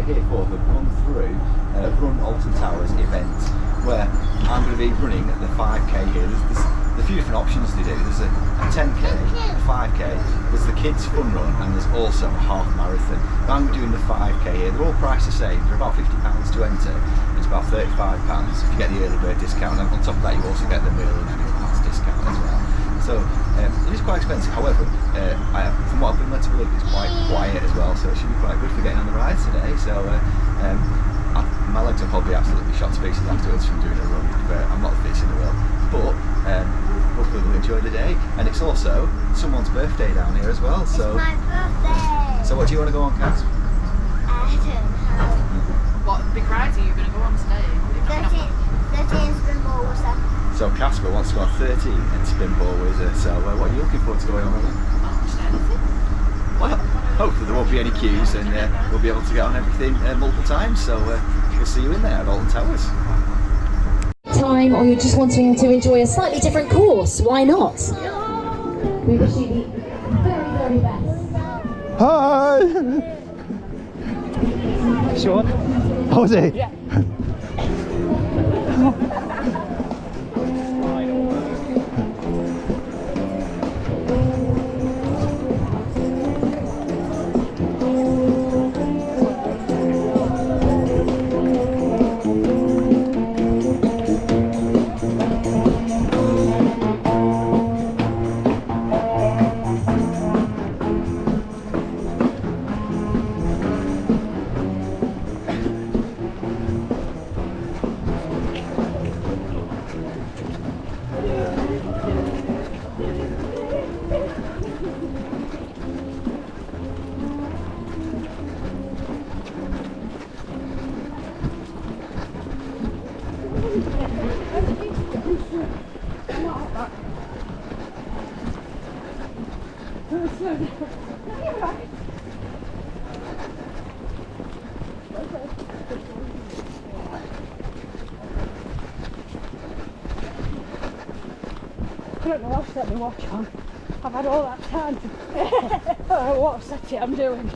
here for the Run Alton Towers event, where I'm going to be running the 5k here. There's a few different options to do. There's a 10k, a 5k, there's the kids fun run, and there's also a half marathon. I'm doing the 5k here. They're all priced the same. They're about £50 to enter. It's about £35 if you get the early bird discount, and on top of that you also get the meal and annual pass discount as well. So it is quite expensive. However, from what I've been led to believe, it's quite quiet as well, so it should be quite good for getting on the ride today. So my legs will probably be absolutely shot to pieces afterwards from doing a run, but I'm not the fittest in the world. But hopefully we'll enjoy the day. And it's also someone's birthday down here as well. So it's my birthday! So what do you want to go on, Cass? I don't know. What big rides are you going to go on today? 13 spin ball was that? So Casper wants to go on 13 in Spinball Wizard. So what are you looking forward to going on with them? Well, hopefully there won't be any queues, and we'll be able to get on everything multiple times. So we'll see you in there at Alton Towers. Time, or you're just wanting to enjoy a slightly different course, why not? We wish you the very, very best. Hi! Sean? Oh, was he? Yeah. I don't know what set my watch on. I've had all that time to I don't know what set it I'm doing.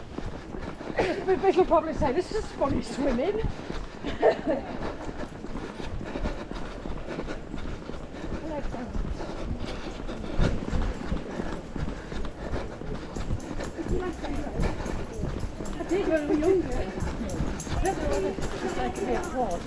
Vic will probably say, this is funny swimming. I did when I was younger. I don't know whether I could be at home.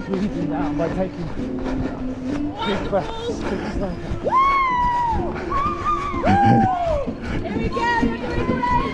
Breathing down by taking big breaths. Here we go, you're doing great!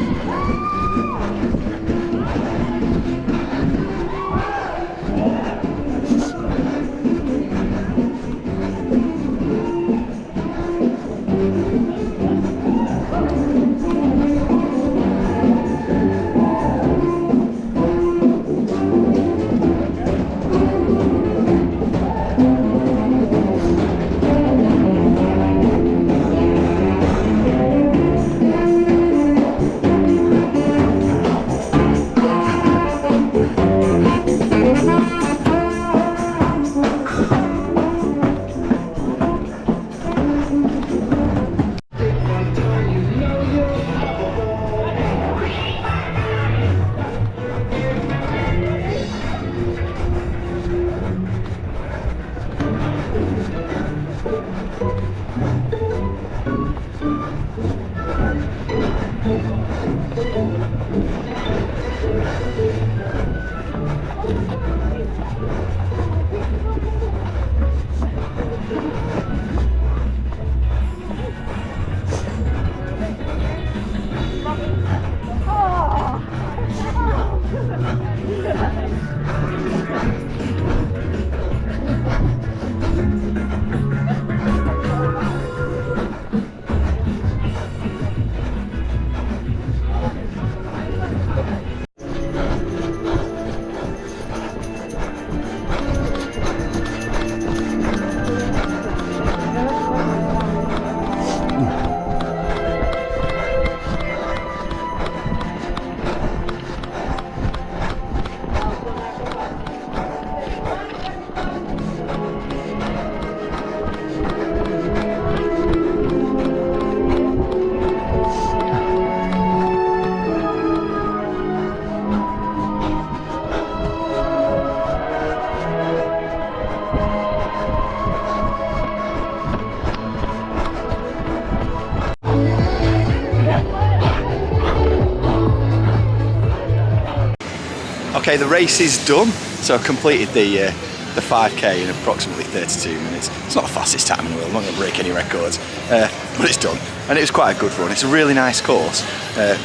Okay, the race is done. So I completed the 5k in approximately 32 minutes. It's not the fastest time in the world, I'm not going to break any records, but it's done. And it was quite a good run. It's a really nice course,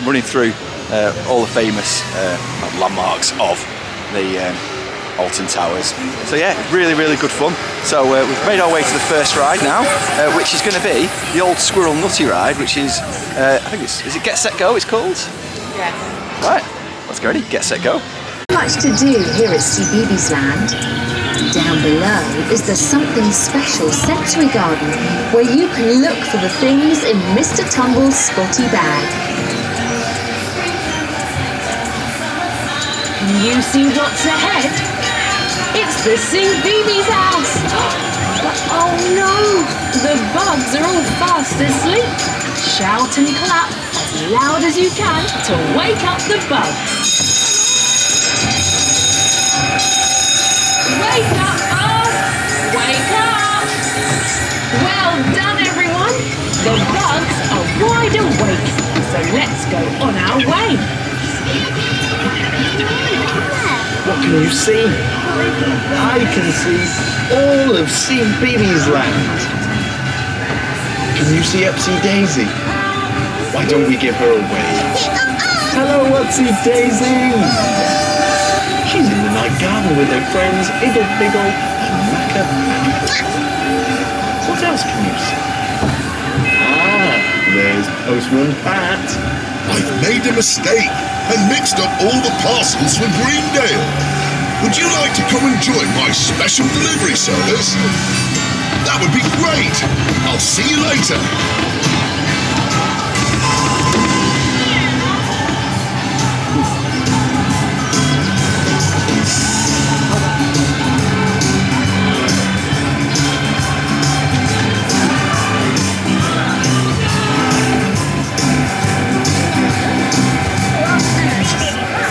running through all the famous landmarks of the Alton Towers. So yeah, really, really good fun. So we've made our way to the first ride now, which is going to be the old Squirrel Nutty ride, which is, I think is it Get Set Go it's called? Yes. Right, let's go ready, Get Set Go. Much to do here at CBeebies Land. Down below is the Something Special Sensory Garden, where you can look for the things in Mr. Tumble's spotty bag. You see what's ahead? It's the CBeebies house! Oh no! The bugs are all fast asleep. Shout and clap as loud as you can to wake up the bugs. Wake up, bugs! Wake up! Well done, everyone! The bugs are wide awake, so let's go on our way. What can you see? I can see all of CBeebies Land. Can you see Upsy Daisy? Why don't we give her a wave? Hello, Upsy Daisy! She's in the night garden with her friends Iggle Biggle and Macca. What else can you see? Ah, there's Postman Pat. I've made a mistake and mixed up all the parcels for Greendale. Would you like to come and join my special delivery service? That would be great. I'll see you later.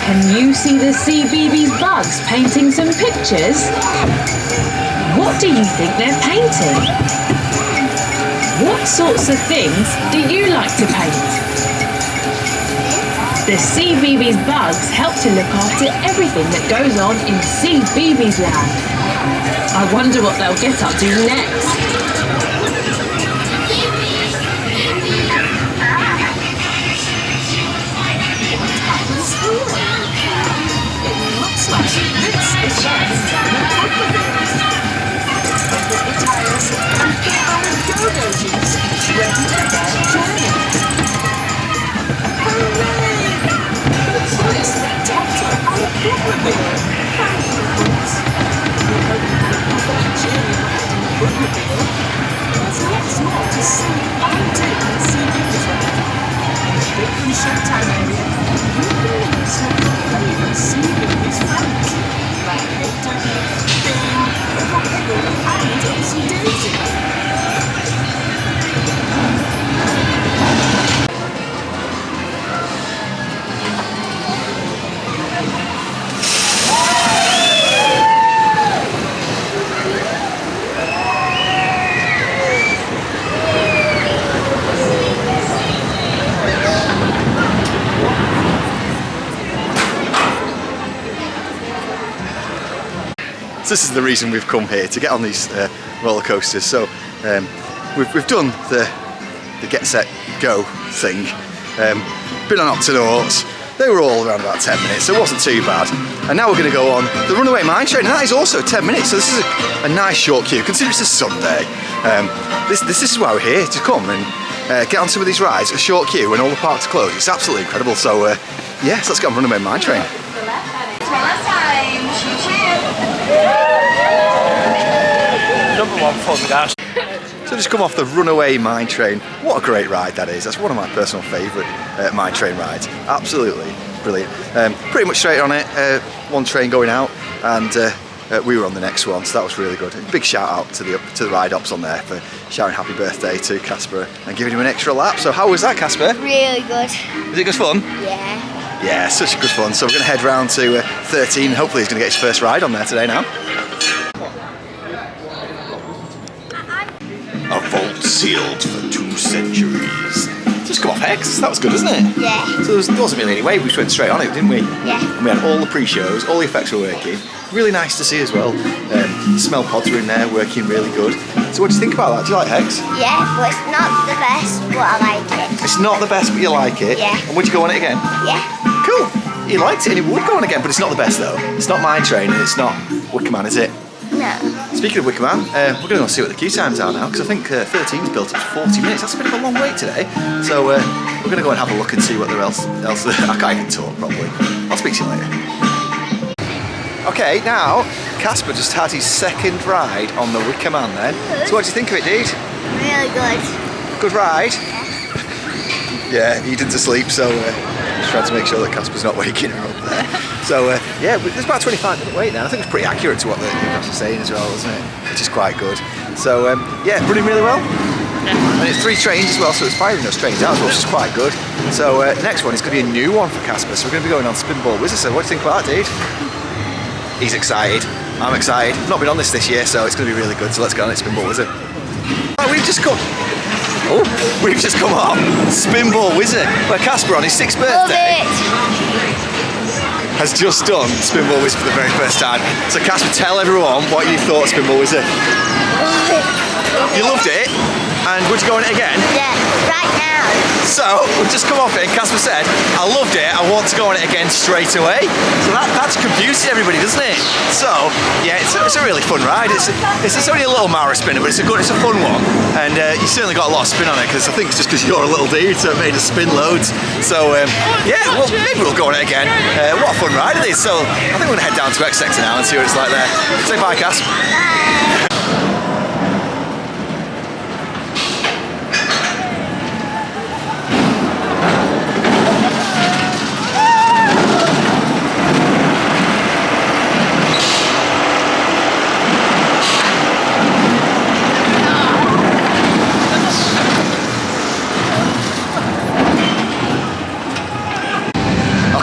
Can you see the CBeebies bugs painting some pictures? What do you think they're painting? What sorts of things do you like to paint? The CBeebies bugs help to look after everything that goes on in CBeebies Land. I wonder what they'll get up to next. So this is the reason we've come here, to get on these roller coasters. So we've done the Get Set Go thing, been on Octonauts. They were all around about 10 minutes, so it wasn't too bad. And now we're going to go on the Runaway Mine Train, and that is also 10 minutes, so this is a nice short queue. Consider it's a Sunday. This is why we're here, to come and get on some of these rides, a short queue when all the parks are closed. It's absolutely incredible. So yes, let's get on Runaway Mine Train. Number one for the gas. So just come off the Runaway Mine Train. What a great ride that is. That's one of my personal favourite mine train rides. Absolutely brilliant. Pretty much straight on it, one train going out, and we were on the next one, so that was really good. Big shout out to the ride ops on there for shouting happy birthday to Casper and giving him an extra lap. So how was that, Casper? Really good. Was it good fun? Yeah. Yeah, such good fun. So we're going to head round to 13. Hopefully he's going to get his first ride on there today now. A vault sealed for 2 centuries. Just come off Hex. That was good, wasn't it? Yeah. So there wasn't really any way. We just went straight on it, didn't we? Yeah. And we had all the pre-shows, all the effects were working. Really nice to see as well. Smell pods were in there, working really good. So what do you think about that? Do you like Hex? Yeah, but it's not the best, but I like it. It's not the best, but you like it? Yeah. And would you go on it again? Yeah. Cool. You liked it and it would go on again, but it's not the best though. It's not Mine Train and it's not Wicker Man, is it? No. Speaking of Wicker Man, we're going to go see what the queue times are now, because I think 13's built up to 40 minutes. That's a bit of a long wait today. So we're going to go and have a look and see what else I can't even talk properly. I'll speak to you later. Okay, now Casper just had his second ride on the Wicker Man then. So what do you think of it, dude? Really good. Good ride? Yeah, he didn't sleep, so just trying to make sure that Casper's not waking her up there. So yeah, there's about a 25-minute wait now. I think it's pretty accurate to what the guys are saying as well, isn't it? Which is quite good. So yeah, running really well. Yeah. And it's 3 trains as well, so it's firing those trains out as well, which is quite good. So next one is going to be a new one for Casper. So we're going to be going on Spinball Wizard. So what do you think about that, dude? He's excited. I'm excited. I've not been on this year, so it's going to be really good. So let's go on it, Spinball Wizard. Oh, we've just come on Spinball Wizard, where Casper on his 6th birthday has just done Spinball Wizard for the very first time. So Casper, tell everyone what you thought of Spinball Wizard. You loved it? And would you go on it again? Yeah, right now. So, we've just come off it and Casper said, I loved it, I want to go on it again straight away. So that's confused everybody, doesn't it? So, yeah, it's a really fun ride. It's only a little Mara spinner, but it's a fun one. And you certainly got a lot of spin on it, because I think it's just because you're a little dude, so it made us spin loads. So, yeah, well, maybe we'll go on it again. What a fun ride it is. So, I think we're going to head down to X Sector now and see what it's like there. Say bye, Cas.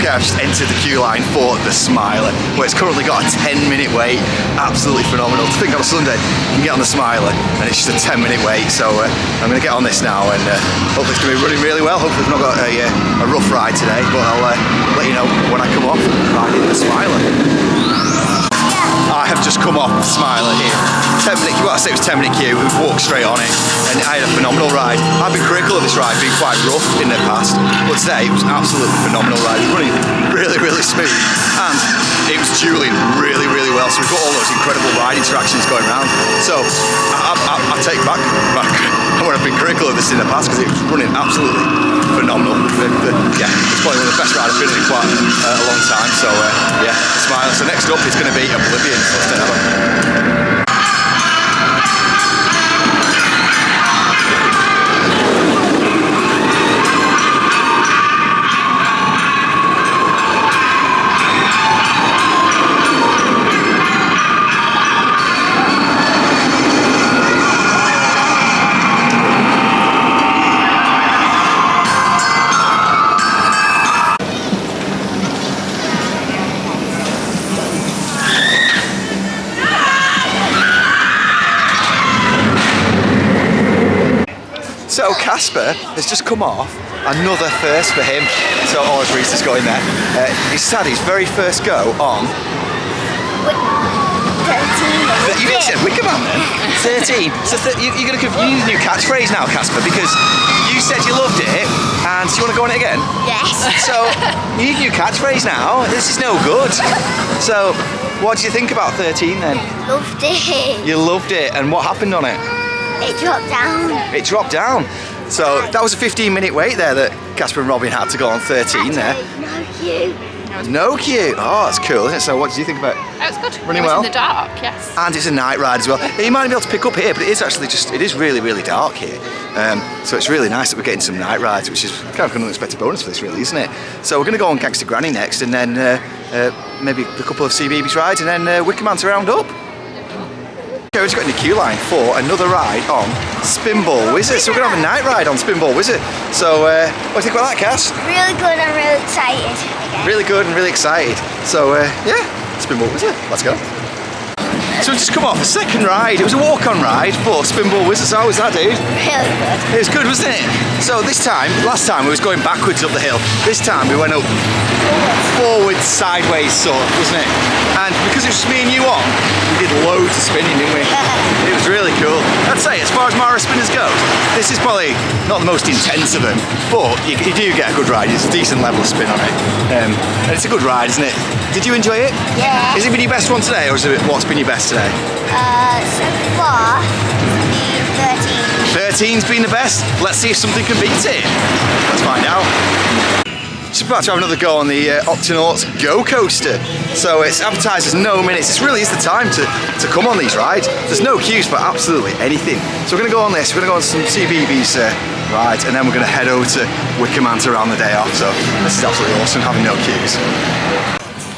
I've just entered the queue line for the Smiler, where it's currently got a 10-minute wait. Absolutely phenomenal. To think on a Sunday you can get on the Smiler and it's just a 10-minute wait. So I'm going to get on this now and hopefully it's going to be running really well. Hopefully we've not got a rough ride today, but I'll let you know when I come off riding the Smiler. I have just come off the Smiler here. 10-minute queue, well, I say it was 10-minute queue, we walked straight on it, and I had a phenomenal ride. I've been critical of this ride being quite rough in the past, but today it was absolutely phenomenal ride. It was running really, really smooth, and it was dueling really, really well, so we've got all those incredible ride interactions going around. So I take back when I've been critical of this in the past, because it was running absolutely phenomenal. Yeah, it's probably one of the best rides I've been in quite a long time, so yeah, the Smiler. So next up is going to be Oblivion, so let's take that one. So Casper has just come off another first for him. So Oz Reese is going there. He's had his very first go on. 13. You said Wicker Man then? 13. So you're going to use a new catchphrase now, Casper, because you said you loved it, and do you want to go on it again? Yes. So you need a new catchphrase now. This is no good. So what do you think about 13 then? Loved it. You loved it, and what happened on it? It dropped down. It dropped down. So that was a 15-minute wait there that Casper and Robin had to go on 13 there. No queue. No queue. Oh, that's cool, isn't it? So what did you think about it? That was good. Running It was well? in the dark, yes. And it's a night ride as well. You might not be able to pick up here, but it is actually it is really, really dark here. So it's really nice that we're getting some night rides, which is kind of an unexpected bonus for this, really, isn't it? So we're going to go on Gangster Granny next, and then maybe a couple of CBeebies rides, and then Wicker Man to round up. Okay, we've just got in the queue line for another ride on Spinball Wizard. So we're going to have a night ride on Spinball Wizard. So what do you think about that, Cass? Really good. I'm really excited. Really good and really excited. So yeah, Spinball Wizard. Let's go. So we've just come off a second ride. It was a walk-on ride for Spinball Wizards. How was that, dude? Really good. It was good, wasn't it? So last time we was going backwards up the hill. This time we went up forward, sideways sort of, wasn't it? And because it was just me and you on, we did loads of spinning, didn't we? It was really cool. I'd say, as far as Mara spinners goes, this is probably not the most intense of them, but you do get a good ride. It's a decent level of spin on it. And it's a good ride, isn't it? Did you enjoy it? Yeah. Is it been your best one today, or is it what's been your best today? So far, the 13. 13's been the best. Let's see if something can beat it. Let's find out. Just about to have another go on the Octonauts Go Coaster. So it's advertised as no minutes. This really is the time to come on these rides. There's no queues for absolutely anything. So we're going to go on this. We're going to go on some CBeebies rides, and then we're going to head over to Wickerman to round the day off. So this is absolutely awesome, having no queues.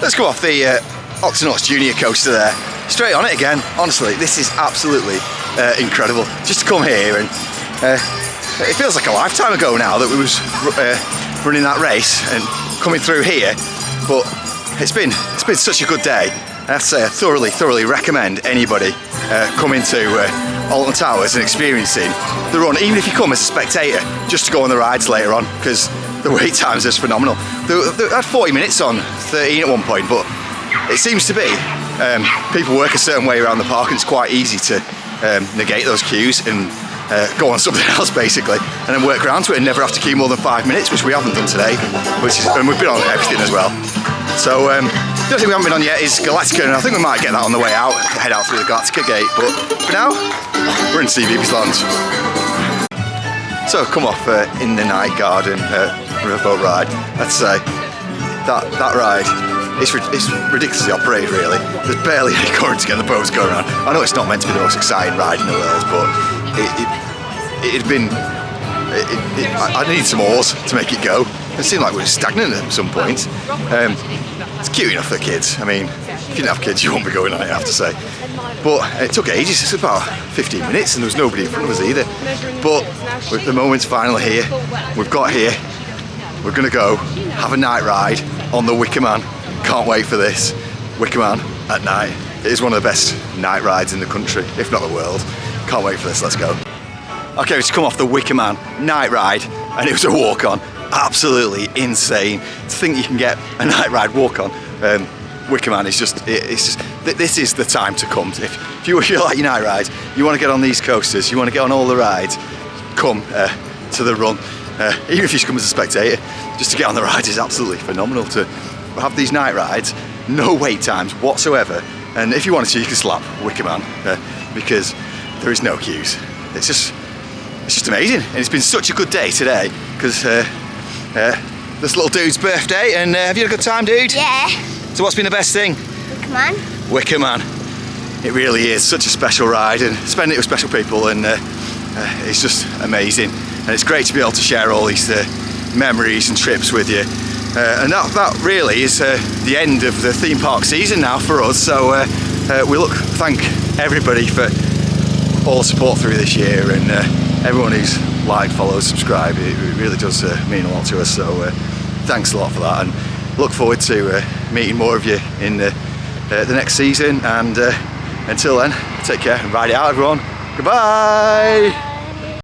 Let's go off the Octonauts Junior Coaster there. Straight on it again. Honestly, this is absolutely incredible. Just to come here, and it feels like a lifetime ago now that we was running that race and coming through here. But it's been such a good day. I have to say, I thoroughly recommend anybody coming to Alton Towers and experiencing the run, even if you come as a spectator, just to go on the rides later on, because the wait times is phenomenal. They had 40 minutes on 13 at one point, but it seems to be people work a certain way around the park, and it's quite easy to negate those queues and go on something else basically, and then work around to it and never have to queue more than 5 minutes, which we haven't done today, and we've been on everything as well. So the only thing we haven't been on yet is Galactica, and I think we might get that on the way out, head out through the Galactica gate, but for now, we're in CBeebies Land. So come off in the Night Garden riverboat ride. I'd say that ride, it's ridiculously operated really. There's barely any current to get the boats going around. I know it's not meant to be the most exciting ride in the world, but I needed some oars to make it go. It seemed like we were stagnant at some point. It's cute enough for kids. I mean, if you didn't have kids, you won't be going on it, I have to say. But it took ages. It's about 15 minutes, and there was nobody in front of us either. But the moment's finally here. We've got here. We're gonna go have a night ride on the Wickerman. Can't wait for this. Wickerman at night. It is one of the best night rides in the country, if not the world. Can't wait for this. Let's go. Okay, it's come off the Wickerman night ride, and it was a walk-on. Absolutely insane to think you can get a night ride walk-on. Wickerman is this is the time to come. If you like your night rides, you want to get on these coasters, you want to get on all the rides, come to the run. Even if you just come as a spectator, just to get on the rides is absolutely phenomenal. To have these night rides, no wait times whatsoever, and if you wanted to, you can slap Wickerman because there is no queues. It's just amazing, and it's been such a good day today because this little dude's birthday. And have you had a good time, dude? Yeah. So what's been the best thing? Wickerman. Wickerman. It really is such a special ride, and spending it with special people, and it's just amazing. And it's great to be able to share all these memories and trips with you. And that really is the end of the theme park season now for us. So we thank everybody for all the support through this year, and everyone who's liked, followed, subscribed. It really does mean a lot to us. So thanks a lot for that, and look forward to meeting more of you in the next season. And until then, take care and ride it out, everyone. Goodbye.